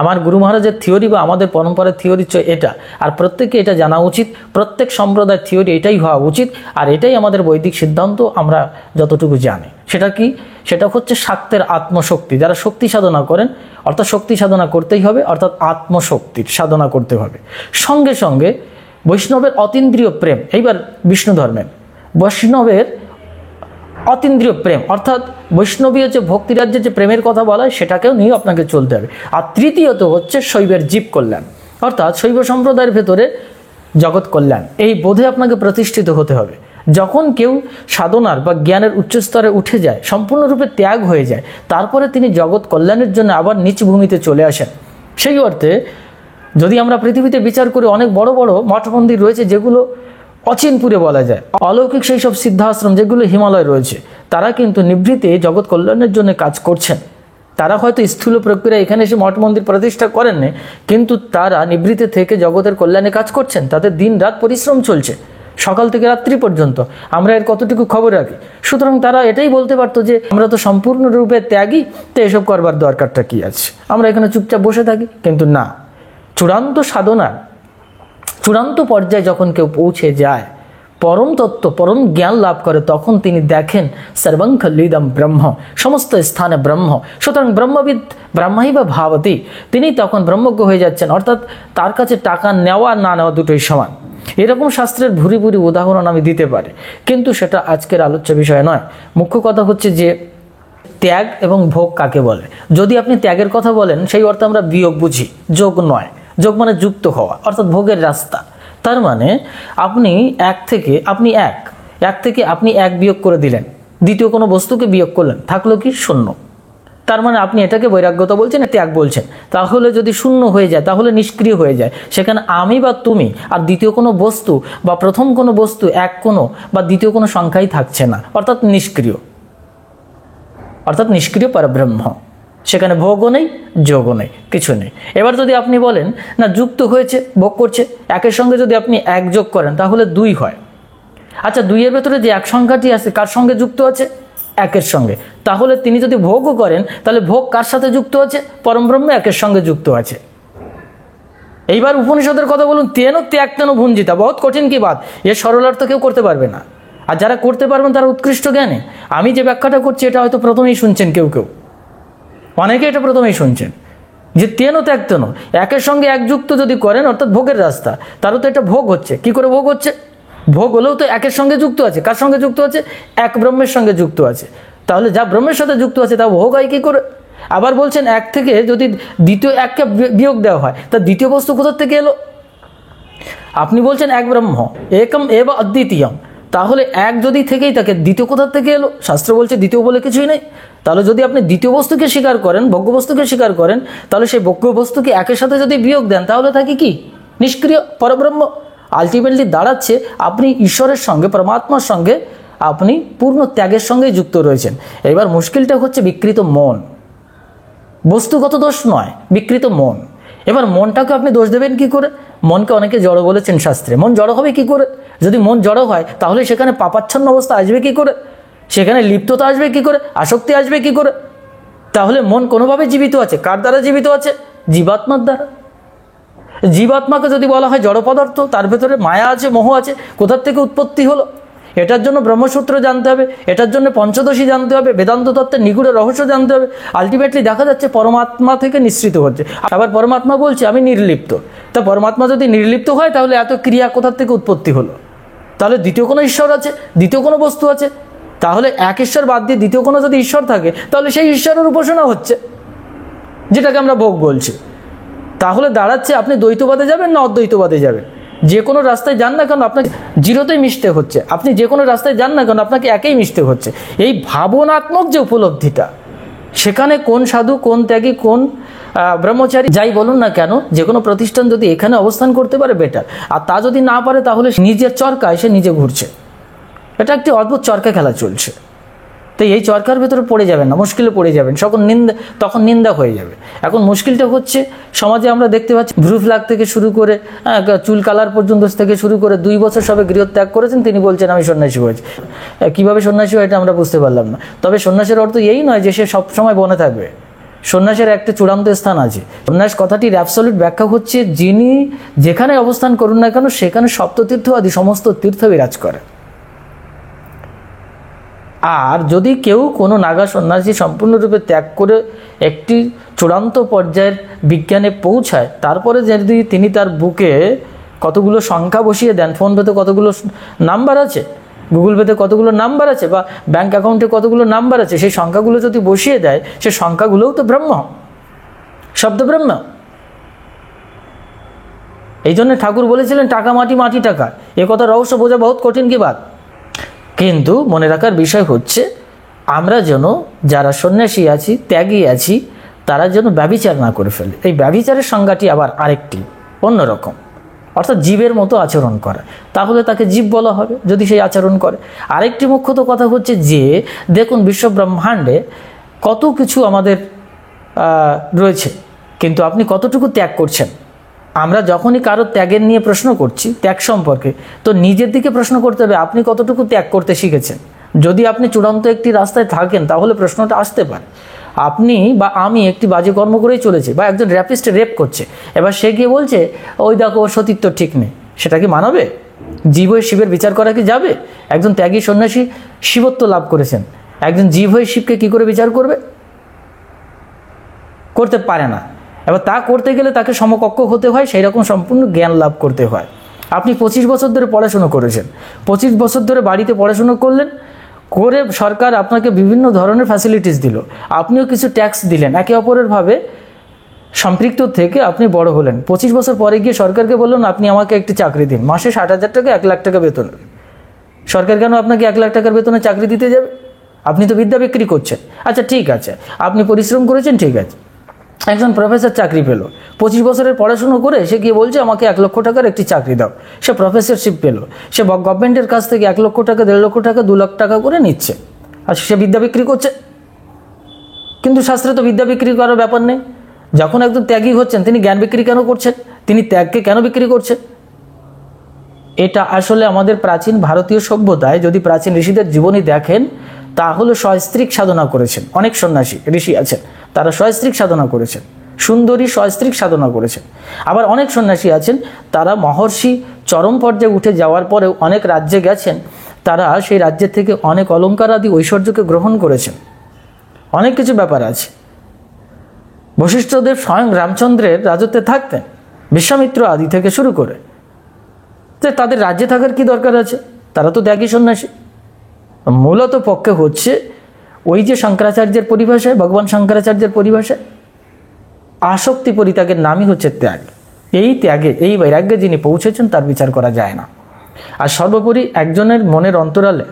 আমার গুরু মহারাজের থিওরি বা আমাদের পরম্পরার থিওরি এটা, আর প্রত্যেককে এটা জানা উচিত। প্রত্যেক সম্প্রদায়ের থিওরি এটাই হওয়া উচিত, আর এটাই আমাদের বৈদিক সিদ্ধান্ত। আমরা যতটুকু জানি সেটা কি? সেটা হচ্ছে শাক্তের আত্মশক্তি। যারা শক্তি সাধনা করেন, অর্থাৎ শক্তি সাধনা করতেই হবে, অর্থাৎ আত্মশক্তির সাধনা করতে হবে। সঙ্গে সঙ্গে বৈষ্ণবের অতীন্দ্রিয় প্রেম। এইবার বিষ্ণু ধর্মের বৈষ্ণবের অতীন্দ্রিয় প্রেম, অর্থাৎ বৈষ্ণবীয় যে ভক্তিরাজ্যের যে প্রেমের কথা বলা হয়, সেটাকেও নিয়ে আপনাকে চলতে হবে। আর তৃতীয়ত হচ্ছে শৈবের জীব কল্যাণ, অর্থাৎ শৈব সম্প্রদায়ের ভেতরে জগৎ কল্যাণ। এই বোধে আপনাকে প্রতিষ্ঠিত হতে হবে। যখন কেউ সাধনার বা জ্ঞানের উচ্চস্তরে উঠে যায়, সম্পূর্ণরূপে ত্যাগ হয়ে যায়, তারপরে তিনি জগৎ কল্যাণের জন্য আবার নিচ ভূমিতে চলে আসেন। সেই অর্থে যদি আমরা পৃথিবীতে বিচার করি, অনেক বড় বড় মঠ মন্দির রয়েছে যেগুলো অচিনপুরে বলা যায়, অলৌকিক সেই সব সিদ্ধাশ্রম যেগুলো হিমালয় রয়েছে, তারা কিন্তু নিভৃতে জগৎ কল্যাণের জন্য কাজ করছেন। তারা হয়তো স্থূল প্রক্রিয়া এখানে এসে মঠ মন্দির প্রতিষ্ঠা করেননি, কিন্তু তারা নিভৃতে থেকে জগতের কল্যাণে কাজ করছেন। তাদের দিন রাত পরিশ্রম চলছে, সকাল থেকে রাত্রি পর্যন্ত। আমরা এর কতটুকু খবর রাখি? সুতরাং তারা এটাই বলতে পারতো যে আমরা তো সম্পূর্ণরূপে ত্যাগী, তো এসব করবার দরকারটা কি আছে, আমরা এখানে চুপচাপ বসে থাকি। কিন্তু না, চূড়ান্ত সাধনা, চূড়ান্ত পর্যায়ে যখন কেউ পৌঁছে যায়, পরম তত্ত্ব, পরম জ্ঞান লাভ করে, তখন তিনি দেখেন সর্বং খল্লিদম ব্রহ্ম, সমস্ত স্থানে ব্রহ্ম। সুতরাং ব্রহ্মবিদ ব্রহ্মাই বা ভাবতি, তিনি তখন ব্রহ্মজ্ঞ হয়ে যাচ্ছেন। অর্থাৎ তার কাছে টাকা নেওয়া আর না নেওয়া দুটোই সমান। এরকম শাস্ত্রের ভুরি ভুরি উদাহরণ আমি দিতে পারি, কিন্তু সেটা আজকের আলোচ্য বিষয় নয়। মুখ্য কথা হচ্ছে যে ত্যাগ এবং ভোগ কাকে বলে। যদি আপনি ত্যাগের কথা বলেন, সেই অর্থে আমরা বিয়োগ বুঝি, যোগ নয়। যোগ মানে যুক্ত হওয়া, অর্থাৎ ভোগের রাস্তা। তার মানে আপনি এক থেকে আপনি এক বিয়োগ করে দিলেন, দ্বিতীয় কোনো বস্তুকে বিয়োগ করলেন, থাকলো কি? শূন্য। তার মানে আপনি এটাকে বৈরাগ্যতা বলছেন, ত্যাগ বলছেন। তাহলে যদি শূন্য হয়ে যায়, তাহলে নিষ্ক্রিয় হয়ে যায়। সেখানে আমি বা তুমি আর দ্বিতীয় কোনো বস্তু বা প্রথম কোনো বস্তু, এক কোনো বা দ্বিতীয় কোনো সংখ্যাই থাকছে না, অর্থাৎ নিষ্ক্রিয় পরব্রহ্ম। সেখানে ভোগও নেই, যোগও নেই, কিছু নেই। এবার যদি আপনি বলেন না যুক্ত হয়েছে, ভোগ করছে, একের সঙ্গে যদি আপনি এক যোগ করেন তাহলে 2 হয়। আচ্ছা, 2-এর ভেতরে যে এক সংখ্যাটি আছে কার সঙ্গে যুক্ত আছে? একের সঙ্গে। তাহলে তিনি যদি ভোগও করেন, তাহলে ভোগ কার সাথে যুক্ত আছে? পরমব্রহ্ম একের সঙ্গে যুক্ত আছে। এইবার উপনিষদের কথা বলুন, তেন ত্যাগ তেন ভুঞ্জিতা, বহুত কঠিন কি বাত। এর সরলার্থ কেউ করতে পারবে না। আর যারা করতে পারবেন তারা উৎকৃষ্ট জ্ঞানে। আমি যে ব্যাখ্যাটা করছি এটা হয়তো প্রথমেই শুনছেন, কেউ অনেকে এটা প্রথমেই শুনছেন যে তেন ত্যাগ তেন, একের সঙ্গে একযুক্ত যদি করেন, অর্থাৎ ভোগের রাস্তা, তারও তো এটা ভোগ হচ্ছে। কি করে ভোগ হচ্ছে? ভোগ হলেও তো একের সঙ্গে যুক্ত আছে। কার সঙ্গে যুক্ত আছে? এক ব্রহ্মের সঙ্গে যুক্ত আছে। তাহলে যা ব্রহ্মের সাথে যুক্ত আছে তা ভোগ হয় কি করে? আবার বলছেন এক থেকে যদি দ্বিতীয় এককে বিয়োগ দেওয়া হয়, তা দ্বিতীয় বস্তু কোথার থেকে এলো? আপনি বলছেন এক ব্রহ্ম একম এব অদ্বিতীয়ম, তাহলে এক যদি থেকেই থাকে, দ্বিতীয় কোথার থেকে এলো? শাস্ত্র বলছে দ্বিতীয় বলে কিছুই নেই। তাহলে যদি আপনি দ্বিতীয় বস্তুকে স্বীকার করেন, ভোগ্য বস্তুকে স্বীকার করেন, তাহলে সেই ভোগ্য বস্তুকে একের সাথে যদি বিয়োগ দেন, তাহলে থাকে কি? নিষ্ক্রিয় পরব্রহ্ম। আলটিমেটলি দাঁড়াচ্ছে আপনি ঈশ্বরের সঙ্গে, পরমাত্মার সঙ্গে আপনি পূর্ণ ত্যাগের সঙ্গে যুক্ত রয়েছেন। এবার মুশকিলটা হচ্ছে বিকৃত মন, বস্তুগত দোষ নয়, বিকৃত মন। এবার মনটাকে আপনি দোষ দেবেন কি করে? মনকে অনেকে জড় বলেছেন শাস্ত্রে। মন জড় হবে কি করে? যদি মন জড় হয় তাহলে সেখানে পাপাচ্ছন্ন অবস্থা আসবে কি করে? সেখানে লিপ্ততা আসবে কি করে? আসক্তি আসবে কি করে? তাহলে মন কোনোভাবে জীবিত আছে। কার দ্বারা জীবিত আছে? জীবাত্মার দ্বারা। জীবাত্মাকে যদি বলা হয় জড় পদার্থ, তার ভেতরে মায়া আছে, মোহ আছে, কোথার থেকে উৎপত্তি হলো? এটার জন্য ব্রহ্মসূত্র জানতে হবে, এটার জন্য পঞ্চদশী জানতে হবে, বেদান্ত তত্ত্বের নিগুড় রহস্য জানতে হবে। আলটিমেটলি দেখা যাচ্ছে পরমাত্মা থেকে নিঃসৃত হচ্ছে। আবার পরমাত্মা বলছে আমি নির্লিপ্ত। তা পরমাত্মা যদি নির্লিপ্ত হয় তাহলে এত ক্রিয়া কোথার থেকে উৎপত্তি হলো? তাহলে দ্বিতীয় কোনো ঈশ্বর আছে, দ্বিতীয় কোনো বস্তু আছে? তাহলে এক ঈশ্বর বাদ দিয়ে দ্বিতীয় কোনো যদি ঈশ্বর থাকে তাহলে সেই ঈশ্বরের উপাসনা হচ্ছে, যেটাকে আমরা ভোগ বলছি। তাহলে দাঁড়াচ্ছে আপনি দ্বৈতবাদে যাবেন না অদ্বৈতবাদে যাবেন। যে কোনো রাস্তায় যান না কেন আপনাকে জিরোতেই মিশতে হচ্ছে। আপনি যে কোনো রাস্তায় যান না কেন আপনাকে একেই মিশতে হচ্ছে। এই ভাবনাত্মক যে উপলব্ধিটা, সেখানে কোন সাধু, কোন ত্যাগী, কোন ব্রহ্মচারী যাই বলুন না কেন, যে কোনো প্রতিষ্ঠান যদি এখানে অবস্থান করতে পারে বেটার। আর তা যদি না পারে তাহলে নিজের চরকায় সে নিজে ঘুরছে। এটা একটি অদ্ভুত চরকা খেলা চলছে। তো এই চরকার ভেতরে পড়ে যাবেন না, মুশকিলে পড়ে যাবেন, তখন নিন্দা হয়ে যাবে। এখন মুশকিলটা হচ্ছে সমাজে আমরা দেখতে পাচ্ছি ভ্রু ফ্ল্যাগ থেকে শুরু করে চুল কালার পর্যন্ত থেকে শুরু করে 2 বছর সবে গৃহত্যাগ করেছেন, তিনি বলছেন আমি সন্ন্যাসী হয়েছি। কীভাবে সন্ন্যাসী হয় এটা আমরা বুঝতে পারলাম না। তবে সন্ন্যাসের অর্থ এই নয় যে সে সবসময় বনে থাকবে। সন্ন্যাসের একটা চূড়ান্ত স্থান আছে। সন্ন্যাস কথাটির অ্যাবসলিউট ব্যাখ্যা হচ্ছে যিনি যেখানে অবস্থান করুন না কেন সেখানে সপ্ততীর্থ আদি সমস্ত তীর্থ বিরাজ করে। আর যদি কেউ কোনো নাগা সন্ন্যাসী সম্পূর্ণরূপে ত্যাগ করে একটি চূড়ান্ত পর্যায়ের বিজ্ঞানে পৌঁছায়, তারপরে যদি তিনি তার বুকে কতগুলো সংখ্যা বসিয়ে দেন, ফোন পেতে কতগুলো নাম্বার আছে, গুগল পেতে কতগুলো নাম্বার আছে, বা ব্যাঙ্ক অ্যাকাউন্টে কতগুলো নাম্বার আছে, সেই সংখ্যাগুলো যদি বসিয়ে দেয়, সে সংখ্যাগুলোও তো ব্রহ্ম, শব্দ ব্রহ্ম। এই জন্য ঠাকুর বলেছিলেন টাকা মাটি, মাটি টাকা। এ কথা রহস্য বোঝা বহুত কঠিন কি বাত। কিন্তু মনে রাখার বিষয় হচ্ছে আমরা যেন যারা সন্ন্যাসী আছি, ত্যাগী আছি, তারা যেন ব্যভিচার না করে ফেলে। এই ব্যভিচারের সংজ্ঞাটি আবার আরেকটি অন্যরকম, অর্থাৎ জীবের মতো আচরণ করা। তাহলে তাকে জীব বলা হবে যদি সেই আচরণ করে। আরেকটি মুখ্যত কথা হচ্ছে যে দেখুন বিশ্বব্রহ্মাণ্ডে কত কিছু আমাদের রয়েছে, কিন্তু আপনি কতটুকু ত্যাগ করছেন। আমরা যখনই কারো ত্যাগের নিয়ে প্রশ্ন করছি, ত্যাগ সম্পর্কে, তো নিজের দিকে প্রশ্ন করতে হবে আপনি কতটুকু ত্যাগ করতে শিখেছেন। যদি আপনি চূড়ান্ত একটি রাস্তায় থাকেন তাহলে প্রশ্নটা আসতে পারে আপনি বা আমি একটি বাজে কর্ম করেই চলেছি, বা একজন র্যাপিস্ট রেপ করছে, এবার সে গিয়ে বলছে ওই দেখো ওর সতীত্ব ঠিক নেই, সেটা কি মানবে? জীব হয়ে শিবের বিচার করা কি যাবে? একজন ত্যাগী সন্ন্যাসী শিবত্ব লাভ করেছেন, একজন জীব হয়ে শিবকে কি করে বিচার করবে? করতে পারে না। এবার তা করতে গেলে তাকে সমকক্ষ হতে হয়, সেই রকম সম্পূর্ণ জ্ঞান লাভ করতে হয়। আপনি 25 বছর ধরে পড়াশুনো করেছেন, 25 বছর ধরে বাড়িতে পড়াশুনো করলেন, করে সরকার আপনাকে বিভিন্ন ধরনের ফ্যাসিলিটিস দিল, আপনিও কিছু ট্যাক্স দিলেন, একে অপরের ভাবে সম্পৃক্ত থেকে আপনি বড় হলেন। 25 বছর পরে গিয়ে সরকারকে বললেন আপনি আমাকে একটি চাকরি দিন, মাসে 60,000 টাকা, 1 লাখ টাকা বেতন। সরকার কেন আপনাকে 1 লাখ টাকার বেতনে চাকরি দিতে যাবে? আপনি তো বিদ্যা বিক্রি করছেন। আচ্ছা ঠিক আছে, আপনি পরিশ্রম করেছেন, ঠিক আছে, একজন প্রফেসর চাকরি পেল, 25 বছরের পড়াশুনো করে সে গিয়ে বলছে আমাকে 1 লক্ষ টাকার একটি চাকরি দাও। সে প্রফেসরশিপ পেল, সে গভর্নমেন্টের কাছ থেকে 1 লক্ষ টাকা, 1.5 লক্ষ টাকা, 2 লাখ টাকা করে নিচ্ছে, আর সে বিদ্যা বিক্রি করছে। কিন্তু শাস্ত্রে তো বিদ্যা বিক্রি করার ব্যাপার নেই। যখন একজন ত্যাগী হচ্ছেন তিনি জ্ঞান বিক্রি কেন করছেন? তিনি ত্যাগকে কেন বিক্রি করছেন? এটা আসলে আমাদের প্রাচীন ভারতীয় সভ্যতায় যদি প্রাচীন ঋষিদের জীবনী দেখেন তাহলে সস্ত্রীক সাধনা করেছেন। অনেক সন্ন্যাসী ঋষি আছেন তারা সস্ত্রীক সাধনা করেছেন, সুন্দরী সস্ত্রীক সাধনা করেছেন। আবার অনেক সন্ন্যাসী আছেন তারা মহর্ষি চরম পর্যায়ে উঠে যাওয়ার পরেও অনেক রাজ্যে গেছেন, তারা সেই রাজ্যের থেকে অনেক অলঙ্কার আদি ঐশ্বর্যকে গ্রহণ করেছেন। অনেক কিছু ব্যাপার আছে। বশিষ্ঠদেব স্বয়ং রামচন্দ্রের রাজত্বে থাকতেন, বিশ্বামিত্র আদি থেকে শুরু করে, যে তাদের রাজ্যে থাকার কি দরকার আছে? তারা তো ত্যাগী সন্ন্যাসী। মূলত পক্ষে হচ্ছে ওই যে শঙ্করাচার্যের পরিভাষায়, ভগবান শঙ্করাচার্যের পরিভাষায় আসক্তি পরিত্যাগের নামই হচ্ছে ত্যাগ। এই ত্যাগে, এই বৈরাগ্যে যিনি পৌঁছেছেন তার বিচার করা যায় না। আর সর্বোপরি একজনের মনের অন্তরালে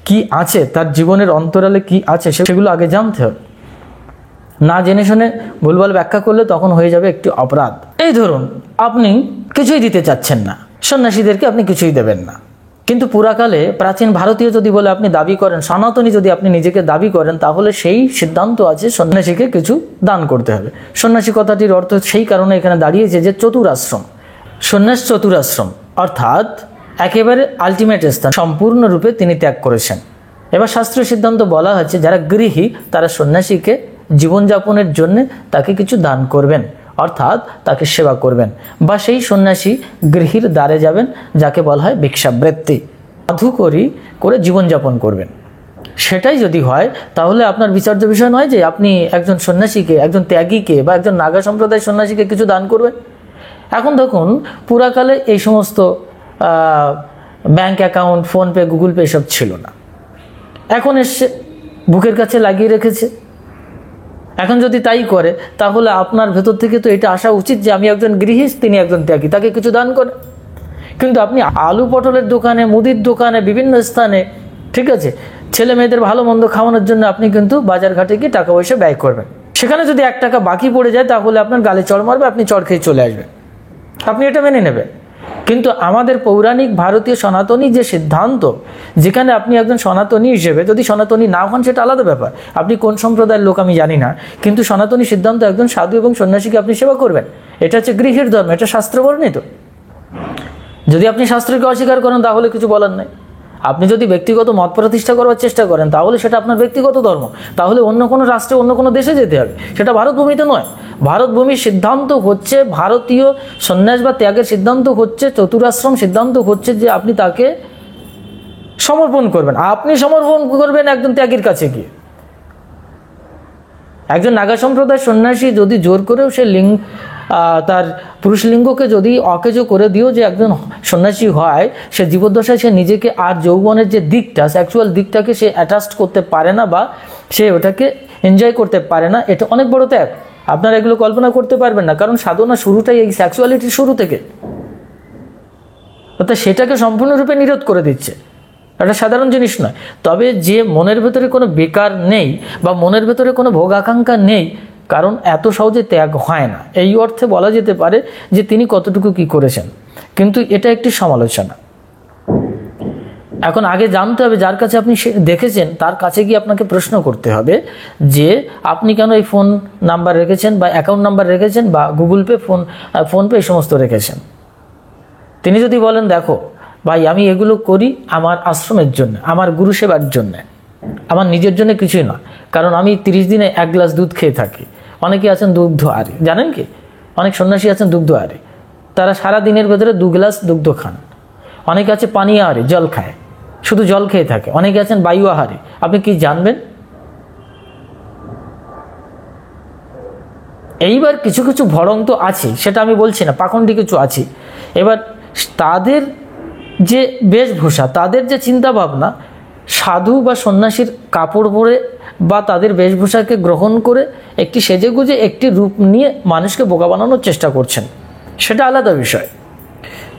কি আছে, তার জীবনের অন্তরালে কি আছে সেগুলো আগে জানতে হবে। না জেনে শুনে ভুলভাল ব্যাখ্যা করলে তখন হয়ে যাবে একটি অপরাধ। এই ধরুন আপনি কিছুই দিতে চাচ্ছেন না, সন্ন্যাসীদেরকে আপনি কিছুই দেবেন না, কিন্তু পুরাকালে প্রাচীন ভারতীয় যদি বলে আপনি দাবি করেন, সনাতনী যদি আপনি নিজেকে দাবি করেন, তাহলে সেই সিদ্ধান্ত আছে সন্ন্যাসীকে কিছু দান করতে হবে। সন্ন্যাসী কথাটির অর্থ সেই কারণে এখানে দাঁড়িয়েছে যে চতুরাশ্রম, সন্ন্যাস চতুরাশ্রম, অর্থাৎ একেবারে আলটিমেট স্থান সম্পূর্ণরূপে তিনি ত্যাগ করেছেন। এবার শাস্ত্রীয় সিদ্ধান্ত বলা হচ্ছে যারা গৃহী তারা সন্ন্যাসীকে জীবনযাপনের জন্য তাকে কিছু দান করবেন, অর্থাৎ তাকে সেবা করবেন, বা সেই সন্ন্যাসী গৃহীর দ্বারে যাবেন, যাকে বলা হয় ভিক্ষাবৃত্তি, সাধুকরি করে জীবনযাপন করবেন। সেটাই যদি হয় তাহলে আপনার বিচার্য বিষয় নয় যে আপনি একজন সন্ন্যাসীকে, একজন ত্যাগীকে বা একজন নাগা সম্প্রদায়ের সন্ন্যাসীকে কিছু দান করবেন। এখন দেখুন, পুরাকালে এই সমস্ত bank account, PhonePe, Google pay এসব ছিল না। এখন এসে বুকের কাছে লাগিয়ে রেখেছে। এখন যদি তাই করে তাহলে আপনার ভেতর থেকে তো এটা আসা উচিত যে আমি একজন গৃহী, তিনি একজন ত্যাগী, তাকে কিছু দান করে। কিন্তু আপনি আলু পটলের দোকানে, মুদির দোকানে, বিভিন্ন স্থানে, ঠিক আছে, ছেলে মেয়েদের ভালো মন্দ খাওয়ানোর জন্য আপনি কিন্তু বাজার ঘাটে গিয়ে টাকা পয়সা ব্যয় করবেন। সেখানে যদি 1 টাকা বাকি পড়ে যায় তাহলে আপনার গালে চড় মারবে, আপনি চড় খেয়ে চলে আসবেন, আপনি এটা মেনে নেবেন। কিন্তু আমাদের পৌরাণিক ভারতীয় সনাতনী যে সিদ্ধান্ত, যেখানে আপনি একজন সনাতনী হিসেবে, যদি সনাতনী না হন সেটা আলাদা ব্যাপার, আপনি কোন সম্প্রদায়ের লোক আমি জানি না, কিন্তু সনাতনী সিদ্ধান্ত একজন সাধু এবং সন্ন্যাসীকে আপনি সেবা করবেন, এটা হচ্ছে গৃহীর ধর্ম, এটা শাস্ত্র বর্ণিত। যদি আপনি শাস্ত্রকে অস্বীকার করেন তাহলে কিছু বলার নেই। আপনি যদি ব্যক্তিগত মত প্রতিষ্ঠা করবার চেষ্টা করেন তাহলে সেটা আপনার ব্যক্তিগত ধর্ম, তাহলে অন্য কোনো রাষ্ট্রে, অন্য কোনো দেশে যেতে হবে, সেটা ভারতভূমিতে নয়। ভারতভূমির সিদ্ধান্ত হচ্ছে, ভারতীয় সন্ন্যাস বা ত্যাগের সিদ্ধান্ত হচ্ছে, চতুরাশ্রম সিদ্ধান্ত হচ্ছে যে আপনি তাকে সমর্পণ করবেন। আপনি সমর্পণ করবেন একজন ত্যাগীর কাছে গিয়ে। একজন নাগা সম্প্রদায়ের সন্ন্যাসী যদি জোর করেও সে তার পুরুষ লিঙ্গকে যদি অকেজো করে দিও যে একজন সন্ন্যাসী হয়, সে জীবদ্দশায় সে নিজেকে আর যৌবনের যে দিকটা, সেক্সুয়াল দিকটাকে সে অ্যাটাচ করতে পারে না বা সে ওটাকে এনজয় করতে পারে না, এটা অনেক বড় ত্যাগ। আপনারা এগুলো কল্পনা করতে পারবেন না, কারণ সাধনা শুরুটাই এই সেক্সুয়ালিটির শুরু থেকে, অর্থাৎ সেটাকে সম্পূর্ণরূপে নিরোধ করে দিচ্ছে। এটা সাধারণ জিনিস নয়। তবে যে মনের ভেতরে কোনো বেকার নেই বা মনের ভেতরে কোনো ভোগ আকাঙ্ক্ষা নেই, কারণ এত সহজে ত্যাগ হয় না, এই অর্থে বলা যেতে পারে যে তিনি কতটুকু কি করেছেন, কিন্তু এটা একটি সমালোচনা। এখন আগে জানতে হবে যার কাছে আপনি দেখেছেন তার কাছে গিয়ে আপনাকে প্রশ্ন করতে হবে যে আপনি কেন এই ফোন নাম্বার রেখেছেন বা অ্যাকাউন্ট নাম্বার রেখেছেন বা গুগল পে, ফোনপে এই সমস্ত রেখেছেন। তিনি যদি বলেন দেখো ভাই আমি এগুলো করি আমার আশ্রমের জন্য, আমার গুরু সেবার জন্য, আমার নিজের জন্য কিছুই না, কারণ আমি 30 দিনে 1 গ্লাস দুধ খেয়ে থাকি। অনেকে আছেন দুগ্ধ আহারী, জানেন কি, অনেক সন্ন্যাসী আছেন দুগ্ধ আহারী, তারা সারা দিনের ভেতরে 2 গ্লাস দুগ্ধ খান। অনেকে আছে পানি আহারী, জল খায়, শুধু জল খেয়ে থাকে। অনেকে আছেন বায়ু আহারী। আপনি কি জানবেন? এইবার কিছু কিছু ভরং তো আছে, সেটা আমি বলছি না, পাখণ্ডী কিছু আছে। এবার তাদের যে বেশভূষা, তাদের যে চিন্তা ভাবনা, সাধু বা সন্ন্যাসীর কাপড় পরে বা তাদের বেশভূষাকে গ্রহণ করে একটি সেজেগুজে একটি রূপ নিয়ে মানুষকে বোকা বানানোর চেষ্টা করছেন, সেটা আলাদা বিষয়।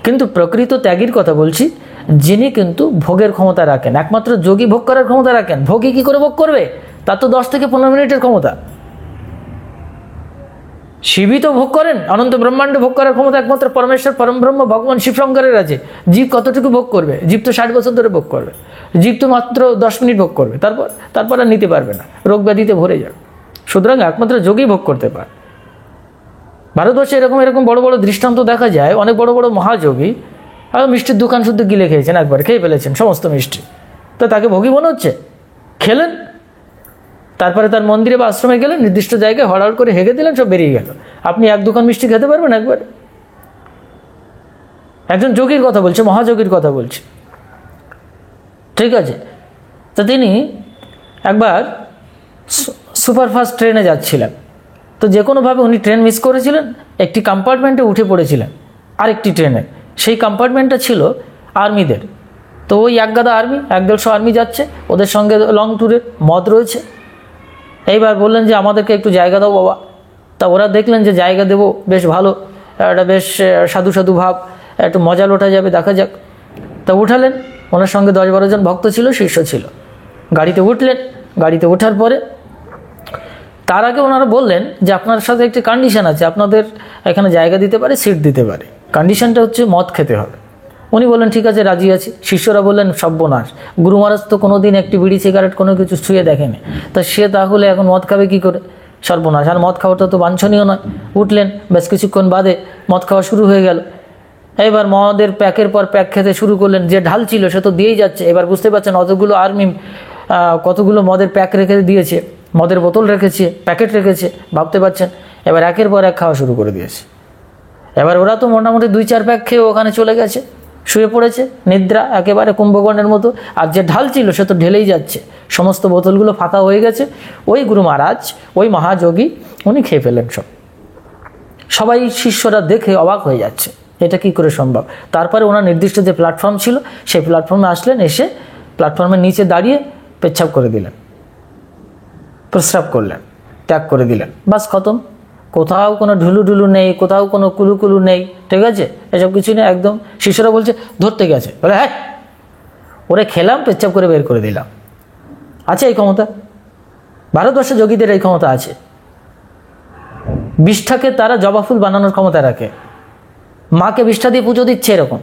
কিন্তু প্রকৃত ত্যাগীর কথা বলছি, যিনি কিন্তু ভোগের ক্ষমতা রাখেন। একমাত্র যোগী ভোগ করার ক্ষমতা রাখেন। ভোগী কি করে ভোগ করবে? তার তো 10 থেকে 15 মিনিটের ক্ষমতা। শিবই তো ভোগ করেন, অনন্ত ব্রহ্মাণ্ড ভোগ করার ক্ষমতা একমাত্র পরমেশ্বর পরমব্রহ্ম ভগবান শিবশঙ্করের আছে। জীব কতটুকু ভোগ করবে? জীব তো 60 বছর ধরে ভোগ করবে। জীব তো মাত্র 10 মিনিট ভোগ করবে, তারপর আর নিতে পারবে না, রোগ ব্যাধিতে ভরে যাবে। সুতরাং একমাত্র যোগী ভোগ করতে পারে। ভারতবর্ষে এরকম বড় বড় দৃষ্টান্ত দেখা যায়। অনেক বড় বড় মহাযোগী আর মিষ্টির দোকান শুদ্ধ গিলে খেয়েছেন, একবার খেয়ে ফেলেছেন সমস্ত মিষ্টি, তো তাকে ভোগী মনে হচ্ছে? খেলেন, তারপরে তার মন্দিরে বা আশ্রমে গেলেন, নির্দিষ্ট জায়গায় হড়াহড় করে হেগে দিলেন, সব বেরিয়ে গেল। আপনি 1 দোকান মিষ্টি খেতে পারবেন একবার? একজন যোগীর কথা বলছে, মহাযোগীর কথা বলছে, ঠিক আছে? তো তিনি একবার সুপারফাস্ট ট্রেনে যাচ্ছিলেন, তো যে কোনোভাবে উনি ট্রেন মিস করেছিলেন, একটি কম্পার্টমেন্টে উঠে পড়েছিলেন আরেকটি ট্রেনে। সেই কম্পার্টমেন্টটা ছিল আর্মিদের। তো ওই 1 গাদা আর্মি, 1-150 আর্মি যাচ্ছে, ওদের সঙ্গে লং ট্যুরের মদ রয়েছে। এইবার বললেন যে আমাদেরকে একটু জায়গা দাও বাবা। তা ওরা দেখলেন যে জায়গা দেবো, বেশ ভালো, একটা বেশ সাধু সাধু ভাব, একটু মজা লোটা যাবে, দেখা যাক। তা উঠালেন, ওনার সঙ্গে 10-12 জন ভক্ত ছিল, শিষ্য ছিল। গাড়িতে উঠলেন। গাড়িতে ওঠার পরে তার আগে ওনারা বললেন যে আপনার সাথে একটি কন্ডিশন আছে, আপনাদের এখানে জায়গা দিতে পারে, সিট দিতে পারে। কন্ডিশনটা হচ্ছে মদ খেতে হবে। উনি বললেন ঠিক আছে, রাজি আছি। শিষ্যরা বললেন সর্বনাশ, গুরু মহারাজ তো কোনোদিন একটি বিড়ি সিগারেট কোনো কিছু ছুঁয়ে দেখেনি, তা সে তাহলে এখন মদ খাবে কি করে? সর্বনাশ, আর মদ খাওয়াটা তো বাঞ্ছনীয় নয়। উঠলেন, বেশ কিছুক্ষণ বাদে মদ খাওয়া শুরু হয়ে গেল। এবার মদের প্যাকের পর প্যাক খেতে শুরু করলেন। যে ঢাল ছিল সে তো দিয়েই যাচ্ছে। এবার বুঝতে পারছেন অতগুলো আর্মি কতগুলো মদের প্যাক রেখে দিয়েছে, মদের বোতল রেখেছে, প্যাকেট রেখেছে, ভাবতে পারছেন। এবার একের পর এক খাওয়া শুরু করে দিয়েছে। এবার ওরা তো মোটামুটি 2-4 প্যাক খেয়ে ওখানে চলে গেছে, শুয়ে পড়েছে, নিদ্রা একেবারে কুম্ভকর্ণের মতো। আর যে ঢাল ছিল সে তো ঢেলেই যাচ্ছে, সমস্ত বোতলগুলো ফাঁকা হয়ে গেছে। ওই গুরু মহারাজ, ওই মহাযোগী, উনি খেয়ে ফেলেন সব। সবাই শিষ্যরা দেখে অবাক হয়ে যাচ্ছে, এটা কি করে সম্ভব। তারপরে ওনার নির্দিষ্ট যে প্ল্যাটফর্ম ছিল সেই প্ল্যাটফর্মে আসলেন, এসে প্ল্যাটফর্মের নিচে দাঁড়িয়ে পেচ্ছাপ করে দিলেন, প্রস্রাব করলেন, ত্যাগ করে দিলেন। বাস খতম। কোথাও কোনো ঢুলু নেই, কোথাও কোনো কুলু নেই, ঠিক আছে, এসব কিছু নেই একদম। শিষ্যরা বলছে ধরতে গেছে, বলে হ্যাঁ ওরে খেলাম, পেচ্ছাপ করে বের করে দিলাম। আছে এই ক্ষমতা? ভারতবর্ষে যোগীদের এই ক্ষমতা আছে। বিষ্ঠাকে তারা জবা ফুল বানানোর ক্ষমতা রাখে। মাকে বিষ্ঠা দিয়ে পুজো দিচ্ছে, এরকম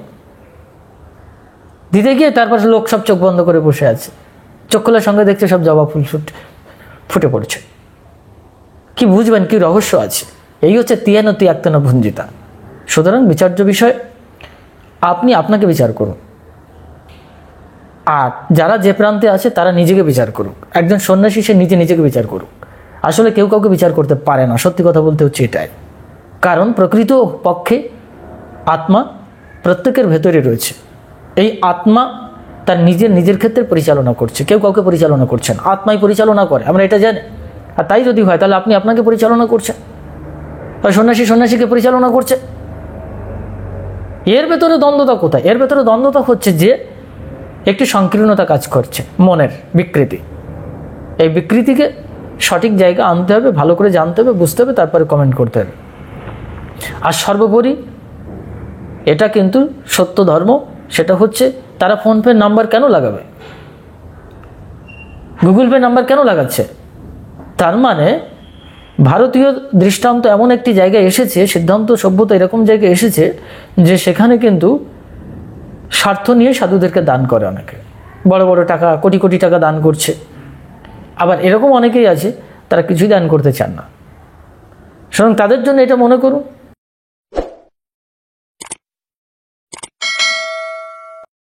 দিতে গিয়ে তারপর লোক সব চোখ বন্ধ করে বসে আছে, চোখ খোলার সঙ্গে দেখছে সব জবা ফুল ফুটে পড়ছে। কি বুঝবেন কি রহস্য আছে? এই হচ্ছে তিয়ানো তিয়াক্তনা ভঞ্জিতা। সুতরাং বিচার্য বিষয়, আপনি আপনাকে বিচার করুন, আর যারা যে প্রান্তে আছে তারা নিজেকে বিচার করুক। একজন সন্ন্যাসী সে নিজেকে বিচার করুক। আসলে কেউ কাউকে বিচার করতে পারে না, সত্যি কথা বলতে হচ্ছে এটাই। কারণ প্রকৃত পক্ষে আত্মা প্রত্যেকের ভেতরে রয়েছে। এই আত্মা তার নিজের ক্ষেত্রে পরিচালনা করছে, কেউ কাউকে পরিচালনা করছে না, আত্মাই পরিচালনা করে, আমরা এটা জানি। আর তাই যদি হয় তাহলে আপনি আপনাকে পরিচালনা করছেন, আর সন্ন্যাসীকে পরিচালনা করছে। এর ভেতরে দ্বন্দ্বতা কোথায়? এর ভেতরে দ্বন্দ্বতা হচ্ছে যে একটি সংকীর্ণতা কাজ করছে, মনের বিকৃতি। এই বিকৃতিকে সঠিক জায়গা আনতে হবে, ভালো করে জানতে হবে, বুঝতে হবে, তারপরে কমেন্ট করতে হবে। আর সর্বোপরি এটা কিন্তু সত্য ধর্ম, সেটা হচ্ছে তারা ফোনপে নাম্বার কেন লাগাবে, গুগল পে নাম্বার কেন লাগাচ্ছে? তার মানে ভারতীয় দৃষ্টান্ত এমন একটি জায়গায় এসেছে, সিদ্ধান্ত সভ্যতা এরকম জায়গায় এসেছে যে সেখানে কিন্তু স্বার্থ নিয়ে সাধুদেরকে দান করে অনেকে, বড় বড় টাকা, কোটি টাকা দান করছে। আবার এরকম অনেকেই আছে তারা কিছুই দান করতে চান না। সুতরাং তাদের জন্য এটা মনে করুন